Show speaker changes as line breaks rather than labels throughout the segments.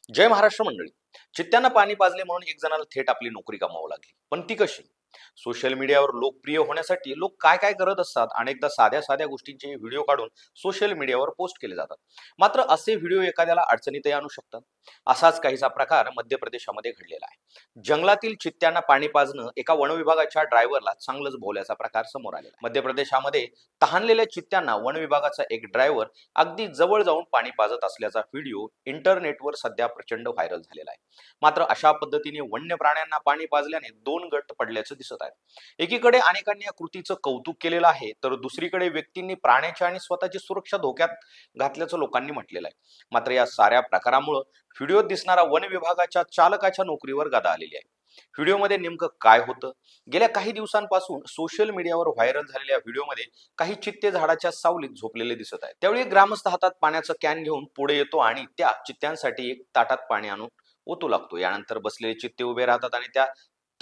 जय महाराष्ट्र मंडळी. चित्त्यांना पाणी पाजले म्हणून एक जणाला थेट आपली नोकरी गमावू लागली. पण ती कशी? सोशल मीडियावर लोकप्रिय होण्यासाठी लोक काय काय करत असतात. अनेकदा साध्या साध्या गोष्टींचे व्हिडिओ काढून सोशल मीडियावर पोस्ट केले जातात. मात्र असे व्हिडिओ एखाद्याला अडचणीतही आणू शकतात. असाच काहीसा प्रकार मध्य प्रदेशामध्ये घडलेला आहे. जंगलातील चित्त्यांना पाणी पाजणं एका वनविभागाच्या ड्रायव्हरला चांगलंच भोवल्याचा प्रकार समोर आलेला आहे. मध्य प्रदेशामध्ये तहानलेल्या चित्त्यांना वनविभागाचा एक ड्रायव्हर अगदी जवळ जाऊन पाणी पाजत असल्याचा व्हिडिओ इंटरनेटवर सध्या प्रचंड व्हायरल झालेला आहे. मात्र अशा पद्धतीने वन्य प्राण्यांना पाणी पाजल्याने दोन गट पडल्याचं दिसत आहे. एकीकडे अनेकांनी या कृतीचं कौतुक केलेलं आहे, तर दुसरीकडे व्यक्तींनी प्राण्याची आणि स्वतःची सुरक्षा धोक्यात घातल्याचं लोकांनी म्हटलेलं आहे. मात्र या साऱ्या प्रकारामुळे व्हिडिओत दिसणारा वन विभागाच्या चालकाच्या नोकरीवर गदा आलेली आहे. व्हिडिओमध्ये नेमकं काय होतं? गेल्या काही दिवसांपासून सोशल मीडियावर व्हायरल झालेल्या व्हिडिओमध्ये काही चित्ते झाडाच्या सावलीत झोपलेले दिसत आहेत. त्यावेळी ग्रामस्थ हातात पाण्याचं कॅन घेऊन पुढे येतो आणि त्या चित्त्यांसाठी एक ताटात पाणी आणून ओतू लागतो. यानंतर बसलेले चित्ते उभे राहतात आणि त्या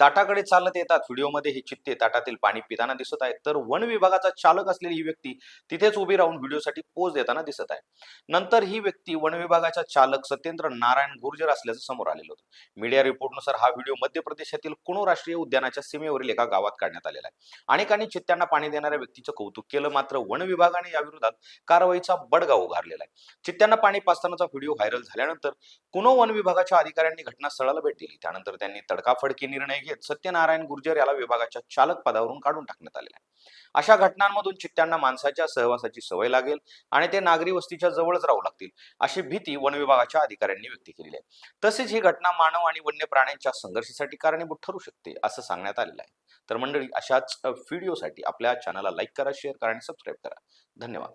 ताटाकडे चालत येतात. व्हिडिओमध्ये हे चित्ते ताटातील पाणी पिताना दिसत आहेत, तर वन विभागाचा चालक असलेली ही व्यक्ती तिथेच उभी राहून व्हिडिओसाठी पोज देताना दिसत आहे. नंतर ही व्यक्ती वन विभागाचा चालक सत्येंद्र नारायण गुर्जर असल्याचं समोर आलेलं होतं. मीडिया रिपोर्टनुसार हा व्हिडिओ मध्य प्रदेशातील कुनो राष्ट्रीय उद्यानाच्या सीमेवरील एका गावात काढण्यात आलेला आहे. अनेकांनी चित्त्यांना पाणी देणाऱ्या व्यक्तीचं कौतुक केलं, मात्र वन विभागाने याविरोधात कारवाईचा बडगा उगारलेला आहे. चित्त्यांना पाणी पाजतानाचा व्हिडिओ व्हायरल झाल्यानंतर कुनो वन विभागाच्या अधिकाऱ्यांनी घटनास्थळाला भेट दिली. त्यानंतर त्यांनी तडकाफडकी निर्णय घेत सत्यनारायण गुर्जर याला विभागाच्या चालक पदावरून काढून टाकण्यात आलेला आहे. अशा घटनांमधून चित्त्यांना माणसाच्या सहवासाची सवय लागेल आणि ते नागरी वस्तीच्या जवळच राहू लागतील, अशी भीती वन विभागाच्या अधिकाऱ्यांनी व्यक्त केलेली आहे. तसेच ही घटना मानव आणि वन्य प्राण्यांच्या संघर्षासाठी कारणीभूत ठरू शकते, असं सांगण्यात आलेलं आहे. तर मंडळी, अशाच व्हिडिओसाठी आपल्या चॅनलला लाईक करा, शेअर करा आणि सबस्क्राईब करा. धन्यवाद.